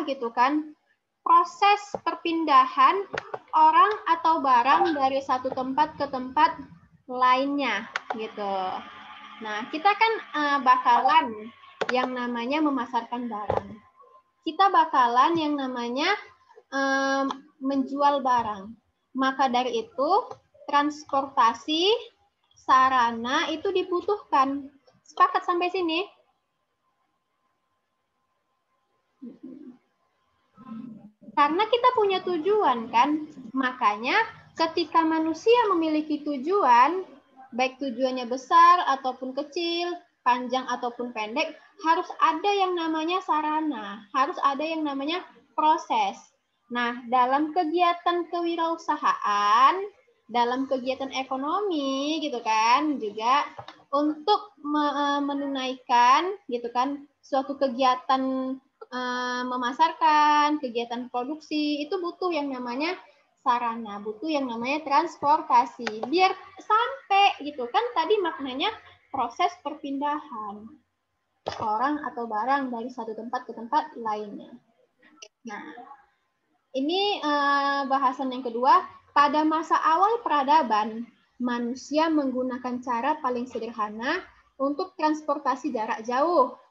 adalah gitu kan proses perpindahan orang atau barang dari satu tempat ke tempat lainnya gitu. Nah, kita kan bakalan yang namanya memasarkan barang. Kita bakalan yang namanya menjual barang. Maka dari itu, transportasi sarana itu dibutuhkan. Sepakat sampai sini? Karena kita punya tujuan kan, makanya ketika manusia memiliki tujuan, baik tujuannya besar ataupun kecil, panjang ataupun pendek, harus ada yang namanya sarana, harus ada yang namanya proses. Nah, dalam kegiatan kewirausahaan, dalam kegiatan ekonomi gitu kan, juga untuk menunaikan gitu kan suatu kegiatan memasarkan, kegiatan produksi, itu butuh yang namanya sarana, butuh yang namanya transportasi. Biar sampai gitu kan tadi maknanya proses perpindahan orang atau barang dari satu tempat ke tempat lainnya. Nah, ini bahasan yang kedua. Pada masa awal peradaban, manusia menggunakan cara paling sederhana untuk transportasi jarak jauh.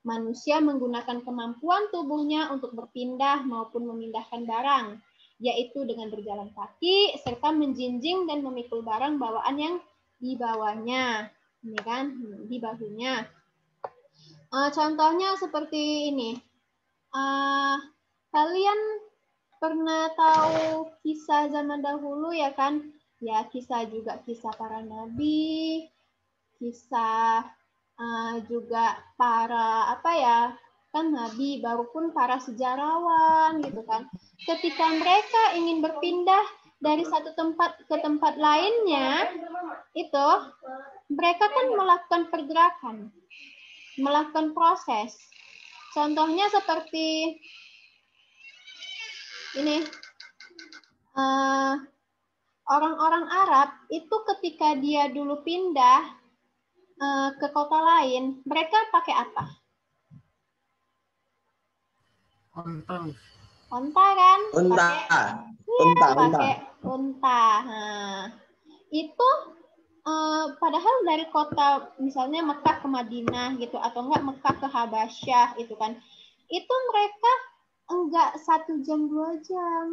Manusia menggunakan kemampuan tubuhnya untuk berpindah maupun memindahkan barang, yaitu dengan berjalan kaki serta menjinjing dan memikul barang bawaan yang dibawanya, ini kan, di bahunya. Contohnya seperti ini. Kalian pernah tahu kisah zaman dahulu ya kan? Ya, kisah juga kisah para nabi, kisah juga para kan nabi baru pun para sejarawan gitu kan. Ketika mereka ingin berpindah dari satu tempat ke tempat lainnya, itu mereka kan melakukan pergerakan, melakukan proses. Contohnya seperti ini, orang-orang Arab itu ketika dia dulu pindah ke kota lain, mereka pakai apa? Onta kan? Pakai unta. Nah, itu padahal dari kota misalnya Mekah ke Madinah gitu atau enggak Mekah ke Habasyah itu kan, itu mereka enggak 1 jam 2 jam,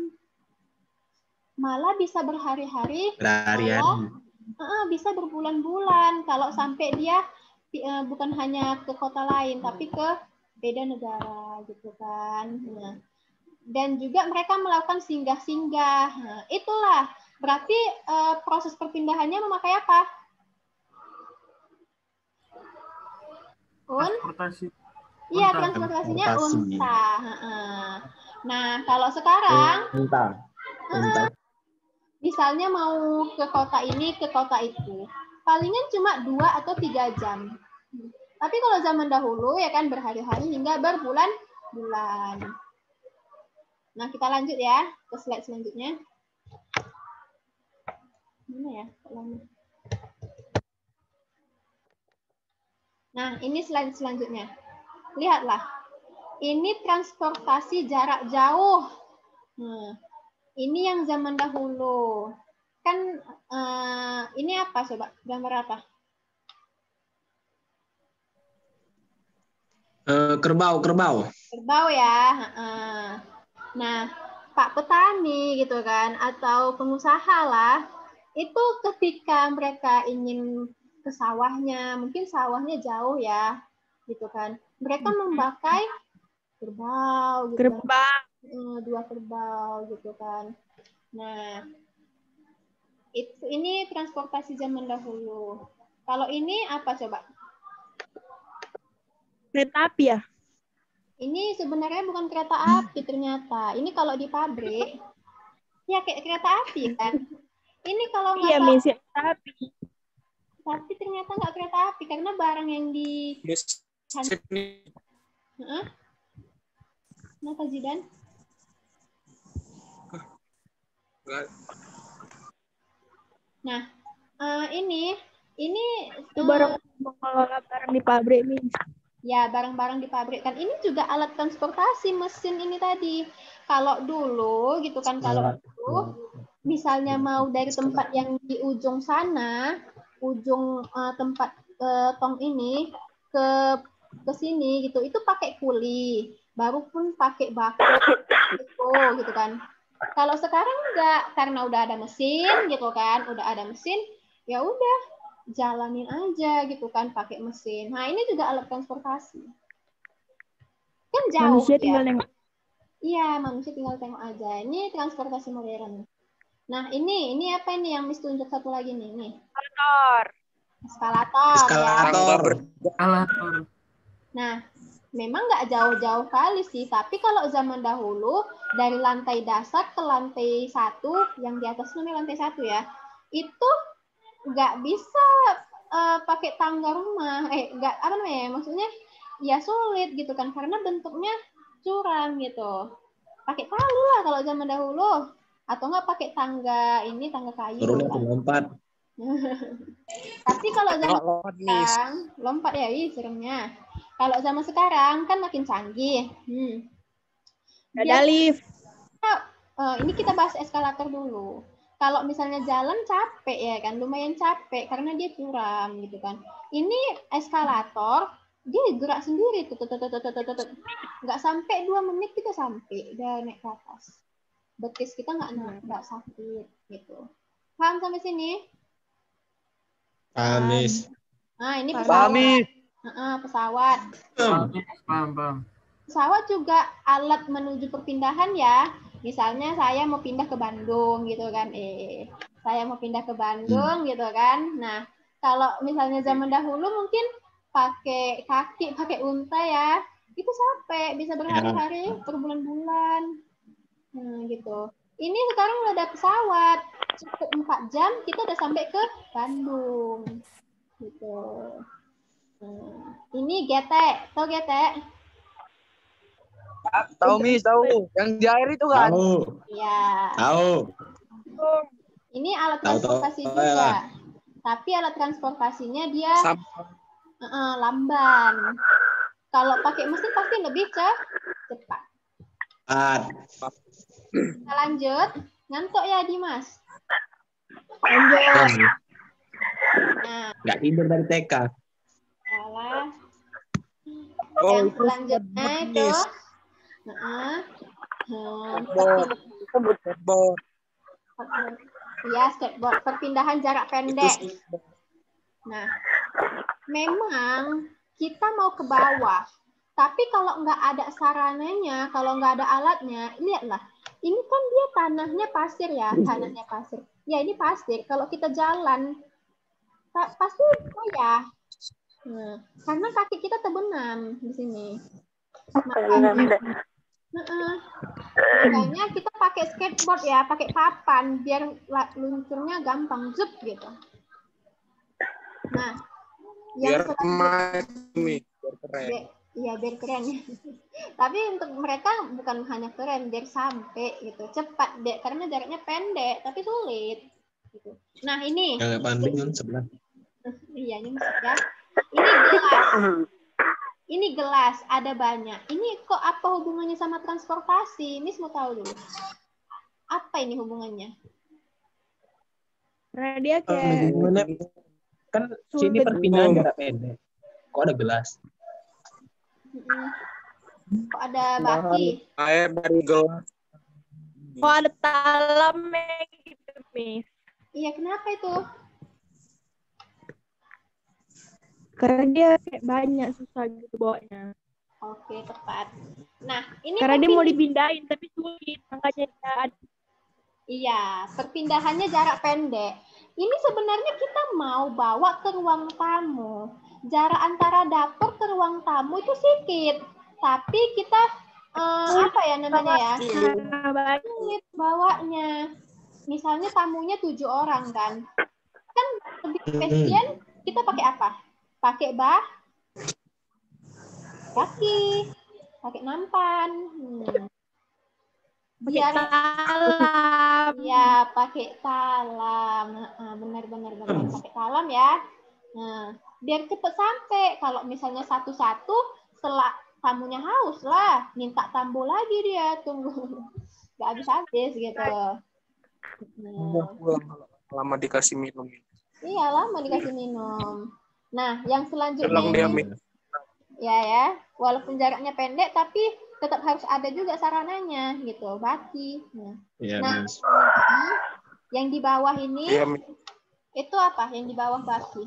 malah bisa berhari-hari, bisa berbulan-bulan kalau sampai dia bukan hanya ke kota lain tapi ke beda negara gitu kan. Nah, dan juga mereka melakukan singgah-singgah. Nah, itulah berarti proses perpindahannya memakai apa? Transportasi. Iya, transportasinya unta. Nah, kalau sekarang misalnya mau ke kota ini, ke kota itu, palingan cuma 2 atau 3 jam. Tapi kalau zaman dahulu ya kan berhari-hari hingga berbulan-bulan. Nah, kita lanjut ya ke slide selanjutnya. Mana ya? Nah, ini slide selanjutnya. Lihatlah. Ini transportasi jarak jauh. Nah, ini yang zaman dahulu. Kan ini apa coba? Gambar apa? Kerbau. Kerbau ya. Nah, Pak petani gitu kan atau pengusaha lah, itu ketika mereka ingin ke sawahnya, mungkin sawahnya jauh ya, gitu kan. Mereka memakai kerbau gitu kan. 2 kerbau gitu kan. Nah, ini transportasi zaman dahulu. Kalau ini apa coba? Kereta api ya? Ini sebenarnya bukan kereta api ternyata. Ini kalau di pabrik, ya kayak kereta api kan. Ini kalau nggak kereta api. Tapi ternyata nggak kereta api karena barang yang di. Kenapa Zidan? Nah, ini itu barang mengelola barang di pabrik nih. Ya, barang-barang di pabrik kan ini juga alat transportasi mesin ini tadi. Kalau dulu gitu kan, kalau dulu misalnya mau dari tempat yang di ujung sana, ujung tempat tong ini ke sini gitu, itu pakai kuli, baru pun pakai bako gitu kan. Kalau sekarang enggak, karena udah ada mesin gitu kan, udah ada mesin, ya udah jalanin aja gitu kan pakai mesin. Nah, ini juga alat transportasi. Kan jauh Manusia ya. tinggal nengok. Iya, manusia tinggal tengok aja. Ini transportasi modern. Nah, ini apa ini yang Miss tunjuk satu lagi nih? Nih, Motor. eskalator ya. Eskalator. Nah, memang nggak jauh-jauh kali sih, tapi kalau zaman dahulu dari lantai dasar ke lantai 1, yang di atas namanya lantai 1 ya, itu nggak bisa pakai tangga rumah. Nggak apa namanya? Maksudnya ya sulit gitu kan, karena bentuknya curam gitu. Pakai palu lah kalau zaman dahulu, atau nggak pakai tangga ini, tangga kayu. Turunnya lompat. Tapi kalau zaman sekarang lompat ya, seremnya. Kalau zaman sekarang kan makin canggih. Ada lift. Ini kita bahas eskalator dulu. Kalau misalnya jalan capek ya kan, lumayan capek karena dia curam gitu kan. Ini eskalator dia gerak sendiri tuh. Nggak sampai 2 menit kita sampai udah naik ke atas. Betis kita nggak sakit gitu. Paham sampai sini? Amis. Nah, ini pesawat. Pesawat. Paham. Pesawat juga alat menuju perpindahan ya. Misalnya saya mau pindah ke Bandung gitu kan. Saya mau pindah ke Bandung gitu kan. Nah, kalau misalnya zaman dahulu mungkin pakai kaki, pakai unta ya. Itu sampai bisa berhari-hari, berbulan-bulan. Gitu. Ini sekarang udah ada pesawat. Cukup 4 jam kita udah sampai ke Bandung. Gitu. Ini getek. Tahu getek? Tahu Miss, tahu. Yang di air itu kan? Tahu. Iya. Tahu. Ini alat Tahu, transportasi tahu, juga. ya. Tapi alat transportasinya dia lamban. Kalau pakai mesin pasti lebih cepat. Kita lanjut. Ngantuk ya Dimas? Lanjut. Nah, Nggak tidur dari TK. salah. Oh, Yang itu selanjutnya itu skateboard. ya skateboard, perpindahan jarak pendek. Nah, memang kita mau ke bawah, tapi kalau nggak ada sarananya, kalau nggak ada alatnya, lihatlah, ini kan dia tanahnya pasir ya, tanahnya pasir. Ya ini pasir. Kalau kita jalan, pasti goyah. Nah, karena kaki kita terbenam di sini. Makanya kita pakai skateboard ya, pakai papan biar luncurnya gampang, zup gitu. Nah, yang biar keren. Iya, biar keren. Tapi untuk mereka bukan hanya keren, biar sampai gitu, cepat deh, karena jaraknya pendek tapi sulit. Gitu. Nah ini. Yang Bandung kan sebelah. Iya, ini ya. Ini gelas. Ini gelas, ada banyak. Ini kok apa hubungannya sama transportasi? Miss mau tahu dulu. Apa ini hubungannya? Karena dia kayak Hubungannya kan sini perpindahan jarak pendek. Kok ada gelas? Kok ada baki? Air dari gelas. kok ada talamnya gitu, Miss. Iya, kenapa itu? Karena dia kayak banyak susah gitu bawanya. Oke, tepat. Nah, ini Karena dia mau dipindahin tapi sulit, makanya dia ada. Iya, perpindahannya jarak pendek. Ini sebenarnya kita mau bawa ke ruang tamu. Jarak antara dapur ke ruang tamu itu sedikit, tapi kita apa ya namanya ya? Sulit bawanya. Misalnya tamunya 7 orang kan. Kan lebih efisien kita pakai apa? Pakai kaki, pakai nampan. Biar talam. Ya, pakai talam. Benar pakai talam ya. Nah, biar cepet sampai. Kalau misalnya satu-satu, setelah tamunya haus lah, minta tambo lagi dia, tunggu nggak habis-habis gitu. Nah, Lama dikasih minum. iya, lama dikasih minum. Nah, yang selanjutnya Pulang dia ini, ya, walaupun jaraknya pendek, tapi tetap harus ada juga sarananya gitu, baki. Iya, Nah, Miss. yang di bawah ini Iya, Mi. itu apa? Yang di bawah baki?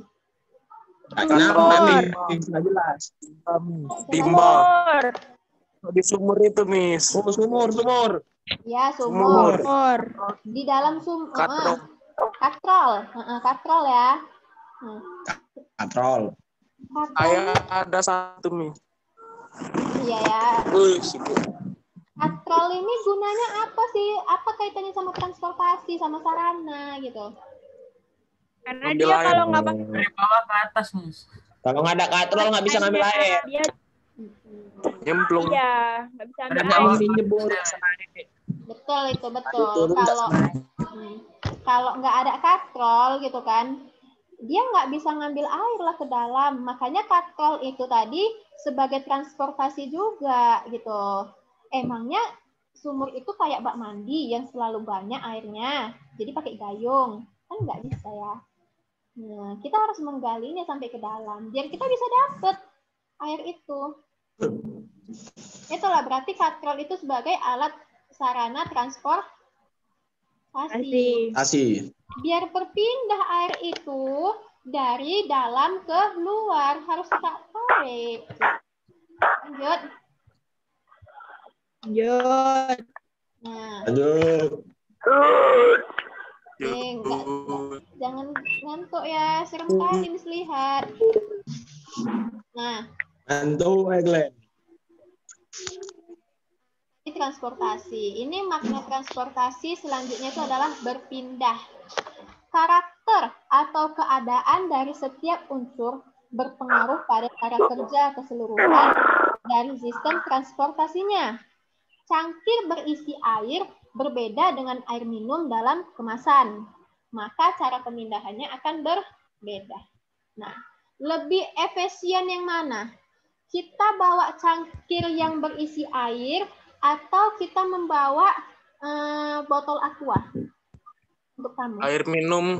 Kenapa, Miss? Nggak jelas. Timba. Di sumur itu, Miss. Oh, sumur. Ya, sumur. Sumur. Di dalam sumur. Katrol. Katrol ya. Katrol. Saya ada satu, Mi. Iya ya. Sibuk. Katrol ini gunanya apa sih? Apa kaitannya sama transportasi, sama sarana gitu? Karena Ambil dia air. kalau nggak Dari bawah ke atas, Miss. Kalau nggak ada katrol nggak bisa ngambil air. Dia Nyemplung. iya nggak bisa ambil Ada air. mesti nyebur sama air. Betul itu, betul. Turun nggak sama air. Kalau nggak ada katrol gitu kan, dia nggak bisa ngambil air lah ke dalam. Makanya katrol itu tadi sebagai transportasi juga gitu. Emangnya sumur itu kayak bak mandi yang selalu banyak airnya, jadi pakai gayung kan nggak bisa ya. Nah, kita harus menggalinya sampai ke dalam biar kita bisa dapet air itu. Itulah berarti katrol itu sebagai alat sarana transportasi. Kasih. Biar berpindah air itu dari dalam ke luar harus kita tarik. Lanjut. Lanjut. Nah, Lanjut. jangan ngantuk ya, serem kali Miss lihat. Nah, Antu, Glenn. ini transportasi. Ini makna transportasi selanjutnya itu adalah berpindah. Karakter atau keadaan dari setiap unsur berpengaruh pada cara kerja keseluruhan dari sistem transportasinya. Cangkir berisi air berbeda dengan air minum dalam kemasan. Maka cara pemindahannya akan berbeda. Nah, lebih efisien yang mana? Kita bawa cangkir yang berisi air atau kita membawa botol aqua untuk tamu? Air minum.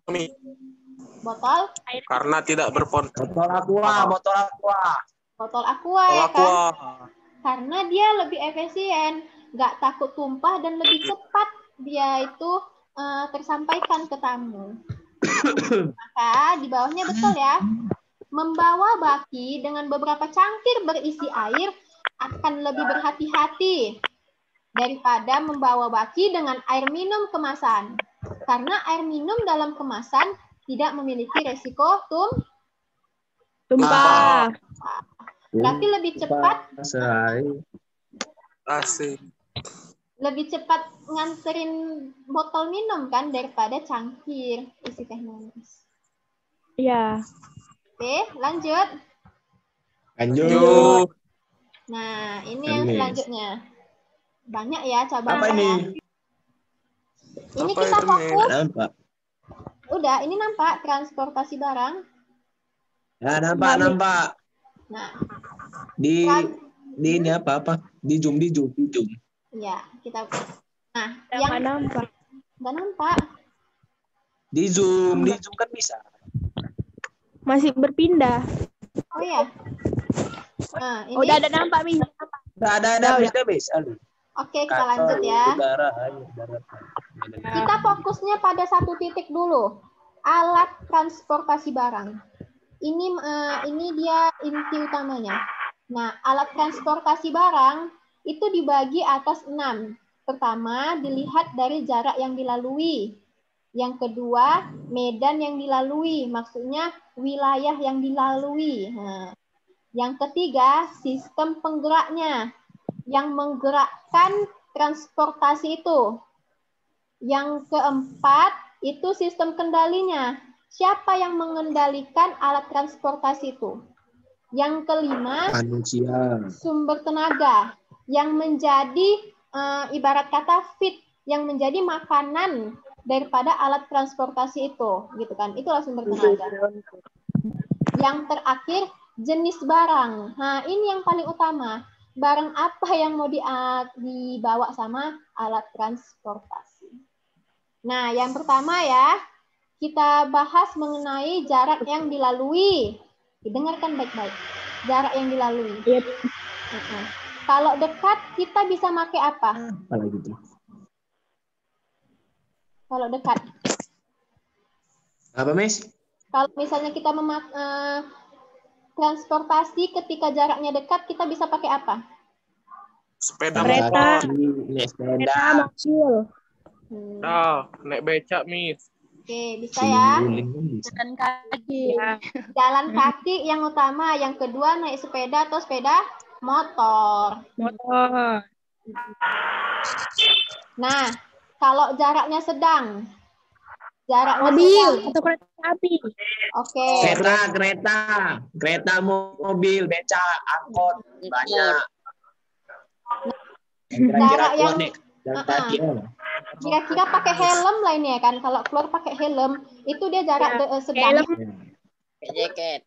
Mi. Botol? Karena tidak berpon. Botol aqua. Botol aqua ya kan? Karena dia lebih efisien, nggak takut tumpah dan lebih cepat dia itu tersampaikan ke tamu. Maka di bawahnya betul ya. Membawa baki dengan beberapa cangkir berisi air akan lebih berhati-hati daripada membawa baki dengan air minum kemasan. Karena air minum dalam kemasan tidak memiliki resiko Tumpah. Berarti lebih cepat Asik. lebih cepat nganterin botol minum kan daripada cangkir isi teh manis. Iya. Oke, lanjut. Lanjut. Nah, ini yang selanjutnya. Banyak ya cabang. Apa ini? Ini Apa kita itu, fokus. Nampak. Udah, ini nampak transportasi barang. Ya, nampak. Nah, Di ini apa? Di zoom. ya, kita. Nah, Yang yang nampak. nggak nampak. Di zoom kan bisa. Masih berpindah. Oh ya. Nah, ini. Udah ada nampak, Mi. Nggak ada bisa. Oke, kita lanjut ya. Udara. Kita fokusnya pada satu titik dulu. Alat transportasi barang. Ini dia inti utamanya. Nah, alat transportasi barang itu dibagi atas 6. Pertama, dilihat dari jarak yang dilalui. Yang kedua, medan yang dilalui, maksudnya wilayah yang dilalui. Nah, yang ketiga, sistem penggeraknya yang menggerakkan transportasi itu. Yang keempat, itu sistem kendalinya. Siapa yang mengendalikan alat transportasi itu? Yang kelima, Manusia. sumber tenaga yang menjadi ibarat kata feed, yang menjadi makanan daripada alat transportasi itu, gitu kan? Itulah sumber tenaga. Yang terakhir, jenis barang. Nah, ini yang paling utama. Barang apa yang mau dibawa sama alat transportasi. Nah, yang pertama ya, kita bahas mengenai jarak yang dilalui. Dengarkan baik-baik. Jarak yang dilalui. Iya. Kalau dekat, kita bisa pakai apa? Apalagi tuh. Kalau dekat. Apa, Miss? Kalau misalnya kita transportasi ketika jaraknya dekat, kita bisa pakai apa? Sepeda Kereta. motor. Naik sepeda. Kereta, mobil. Dah, naik becak, Miss. Oke, bisa ya. Guling kan bisa. Jalan kaki. Ya. Jalan kaki yang utama, yang kedua naik sepeda atau sepeda motor. Motor. Nah, kalau jaraknya sedang, jaraknya Mobil sedang. atau kereta api. Oke. Kereta, mobil, becak, angkot, banyak. Kira-kira Jarak yang kuat nih, jalan kaki. kira-kira pakai helm lah ini ya kan. Kalau keluar pakai helm, itu dia jarak sedang. Helm.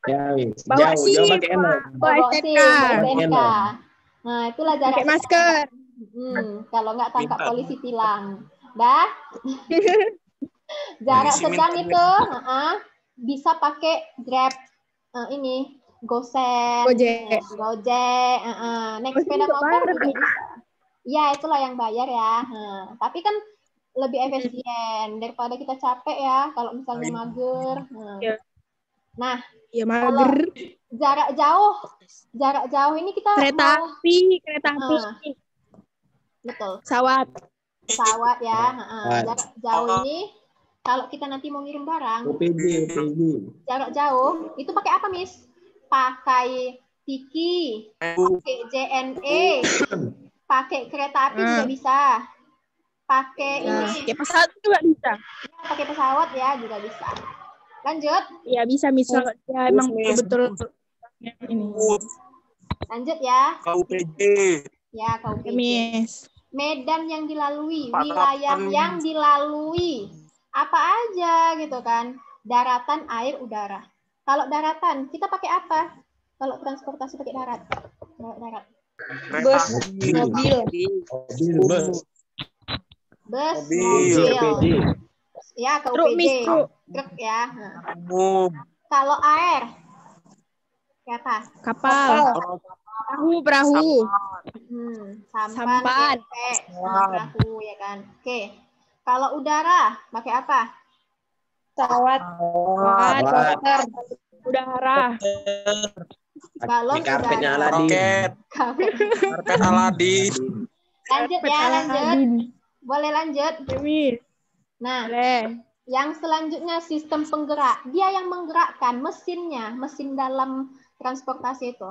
Ya, wis. Bawa Jauh SIM. pakai helm. Bawa STNK. SIM, STNK. Helm. Nah, itulah jarak Pakai masker. kalau nggak tangkap Minta. polisi tilang. Dah. Jarak Polisi sedang minta itu bisa pakai Grab, ini Gosen, Gojek. Gojek, naik Gojek sepeda juga motor bayar, juga nih. bisa. Iya, itulah yang bayar ya. Tapi kan lebih efisien daripada kita capek ya kalau misalnya mager. Iya. Nah, Ya kalau mager. jarak jauh ini kita Kereta mau api. betul. Pesawat. Ya. Jarak jauh ini kalau kita nanti mau ngirim barang, OPD. jarak jauh itu pakai apa, Miss? Pakai Tiki, pakai JNE, pakai kereta api juga bisa. Pakai ini, Ya pesawat juga bisa. pakai pesawat ya juga bisa. Lanjut, Ya bisa misal ya emang betul ini. lanjut ya. KUPJ. Ya, kau Ya, Miss. medan yang dilalui, Parapan. wilayah yang dilalui. Apa aja gitu kan? Daratan, air, udara. Kalau daratan, kita pakai apa? Kalau transportasi pakai darat. Darat. Bus. Mobil. Bus. Bus, Mobil. OPD. Ya, ke Truk, Miss, UPD. truk. Truk ya. Umum. Kalau air, apa? Kapal. Perahu. Sampan, kepe, perahu ya kan. Oke. Kalau udara, pakai apa? Pesawat. Udara. Balon Karpetnya udara. Aladin. Roket. Karpet Aladin. Lanjut ya, lanjut. Boleh lanjut. Miss. Nah, Boleh. yang selanjutnya sistem penggerak. Dia yang menggerakkan mesinnya, mesin dalam transportasi itu.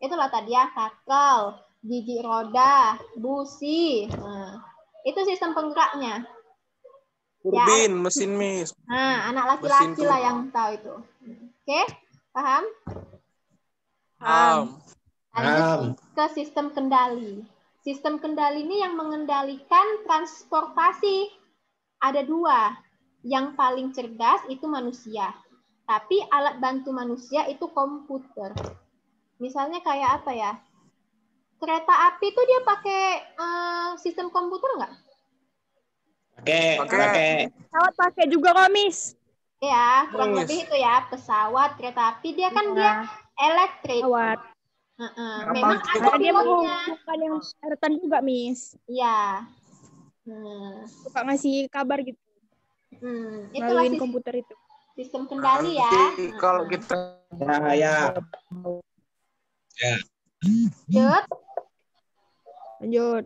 Itulah tadi ya, kakel, gigi roda, busi. Nah, itu sistem penggeraknya. Turbin, mesin, Miss. Nah, anak laki-laki lah yang tahu itu. Oke, paham? Lanjut ke sistem kendali. Sistem kendali ini yang mengendalikan transportasi. Ada dua. Yang paling cerdas itu manusia. Tapi alat bantu manusia itu komputer. Misalnya kayak apa ya? Kereta api itu dia pakai sistem komputer nggak? Pakai. Pesawat pakai juga kok, Miss. Ya, kurang Yes. lebih itu ya. Pesawat, kereta api dia kan dia elektrik. Pesawat. Memang ada Karena dia pilotnya. bukan yang daratan juga, Miss. Iya. Suka ngasih kabar gitu. Itulah Melalui komputer itu. sistem kendali ya. Nanti kalau kita Ya. Lanjut. Lanjut.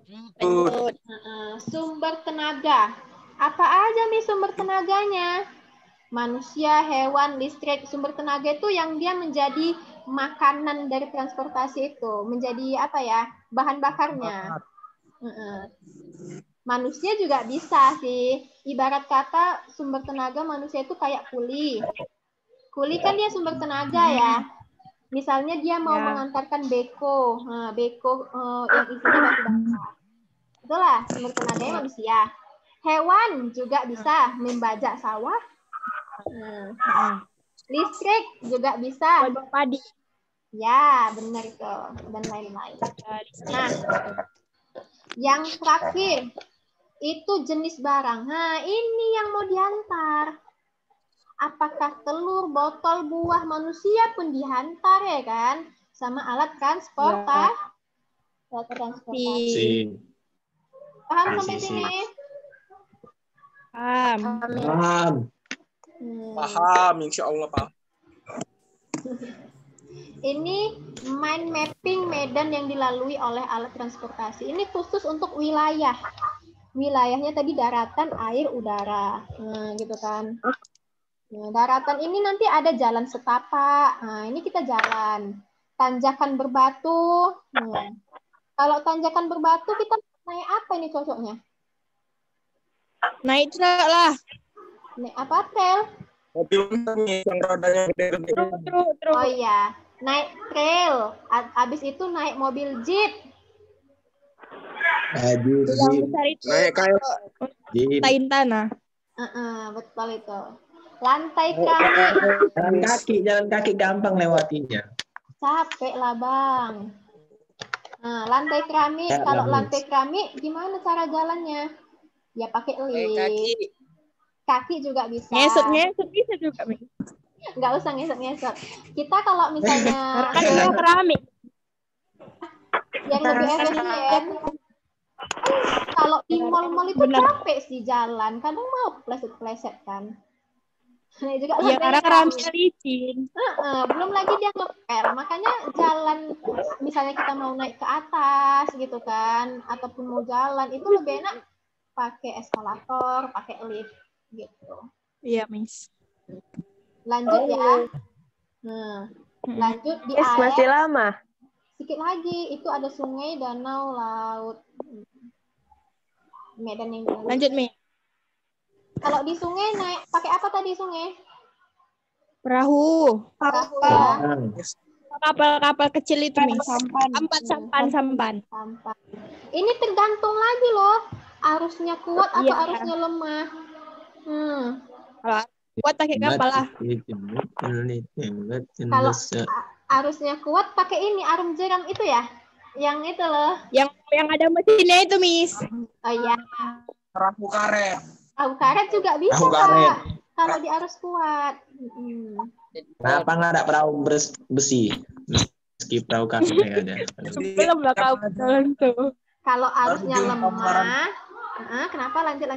Sumber tenaga. Apa aja nih sumber tenaganya? Manusia, hewan, listrik. Sumber tenaga itu yang dia menjadi makanan dari transportasi itu. Menjadi apa ya? Bahan bakarnya. Manusia juga bisa sih. Ibarat kata sumber tenaga manusia itu kayak kuli. Kuli kan dia sumber tenaga ya. Misalnya dia mau mengantarkan beko. Nah, beko yang isinya batu bata. Itulah sumber tenaganya manusia. Hewan juga bisa membajak sawah. Listrik juga bisa. Buat padi. Ya, benar itu. Dan lain-lain. Nah, yang terakhir itu jenis barang. Nah, ini yang mau diantar. Apakah telur, botol, buah manusia pun diantar ya kan? Sama alat transportasi. Paham sampai sini? Paham. Paham, insya Allah paham. Ini mind mapping medan yang dilalui oleh alat transportasi. Ini khusus untuk wilayah. Wilayahnya tadi daratan, air, udara. Nah, gitu kan. Nah, daratan ini nanti ada jalan setapak. Nah, ini kita jalan. Tanjakan berbatu. Nah, kalau tanjakan berbatu kita naik apa ini cocoknya? Naik truk lah. Naik apa, Tel? Mobil yang rodanya gede-gede. Truk. Oh iya, naik trail. Habis itu naik mobil jeep. Yang besar itu Naik kayak tain tanah. Betul itu. Lantai keramik. Jalan kaki gampang lewatinya. Capek lah, Bang. Nah, lantai keramik. Ya, Kalau bagus. lantai keramik, gimana cara jalannya? Ya pakai lift. Kaki juga bisa. Ngesot bisa juga, Mi. Nggak usah ngesot-ngesot. Kita kalau misalnya Kan itu keramik. yang lebih efisien, kalau di mall-mall itu Bener. capek sih jalan. Kadang mau pleset-pleset kan. Nah, juga Iya, lantai karena keramik. keramiknya licin. Belum lagi dia ngepel, makanya jalan misalnya kita mau naik ke atas gitu kan, ataupun mau jalan itu lebih enak pakai eskalator, pakai lift gitu. Iya, Miss. Lanjut ya. Nah, lanjut di air. Masih lama. Sedikit lagi itu ada sungai, danau, laut. Medan yang dilalui. Lanjut, Mi. Kalau di sungai naik pakai apa tadi sungai? Perahu. Perahu ya. Kapal-kapal kecil itu, Mi. Sampan. Sampan. Ini tergantung lagi loh, arusnya kuat atau Iya. arusnya lemah. Kalau buat pakai kapal lah. Kalau arusnya kuat pakai ini arung jeram itu ya, yang itu loh. Yang ada mesinnya itu, Miss. Oh iya, perahu karet. perahu karet juga bisa Perahu karet. Pak. Kalau di arus kuat. Kenapa nggak ada perahu besi? Meski perahu karet ada. Belum lah kau betul tuh. Kalau arusnya Baru lemah, paparan. kenapa? Lanjut.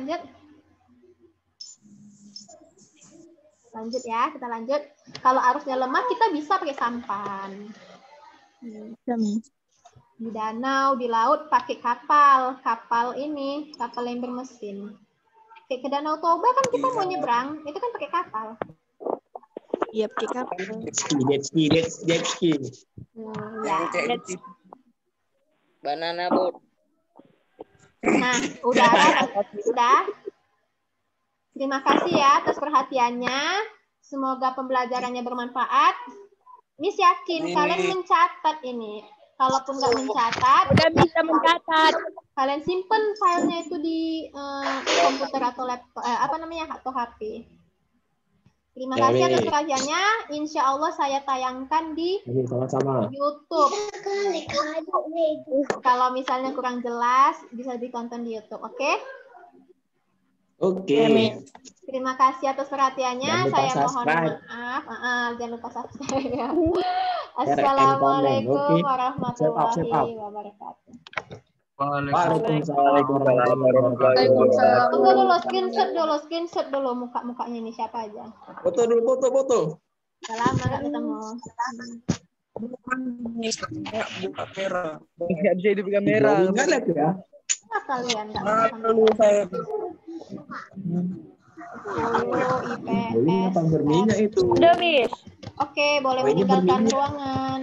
Lanjut ya, kita lanjut. Kalau arusnya lemah, kita bisa pakai sampan. Di danau, di laut pakai kapal. Kapal ini, kapal yang bermesin. Kayak ke Danau Toba kan kita mau nyebrang, itu kan pakai kapal. Iya, pakai kapal. Jet ski. Ya. Banana boat. Nah, udah. Terima kasih ya atas perhatiannya. Semoga pembelajarannya bermanfaat. Miss yakin kalian mencatat ini. Kalaupun nggak mencatat, Udah bisa mencatat. kalian simpen filenya itu di komputer atau laptop, atau HP. Terima kasih atas perhatiannya. Insya Allah saya tayangkan di Sama-sama. YouTube. Kalau misalnya kurang jelas, bisa ditonton di YouTube. Oke? Oke. Terima kasih atas perhatiannya. Jangan lupa Saya mohon subscribe. maaf. Jangan lupa subscribe ya. Share and Assalamualaikum comment. Oke. warahmatullahi wabarakatuh. Waalaikumsalam warahmatullahi wabarakatuh. Tunggu dulu, screenshot dulu muka-mukanya ini siapa aja. Foto dulu, foto. Udah lama nggak ketemu. Buka merah. Nggak bisa hidup kamera. Enggak lihat ya. Apa kalian nggak Lalu saya Ini IPS. apa berminyak itu? Udah, Miss. Oke, boleh Oh, ini meninggalkan berminyak. ruangan.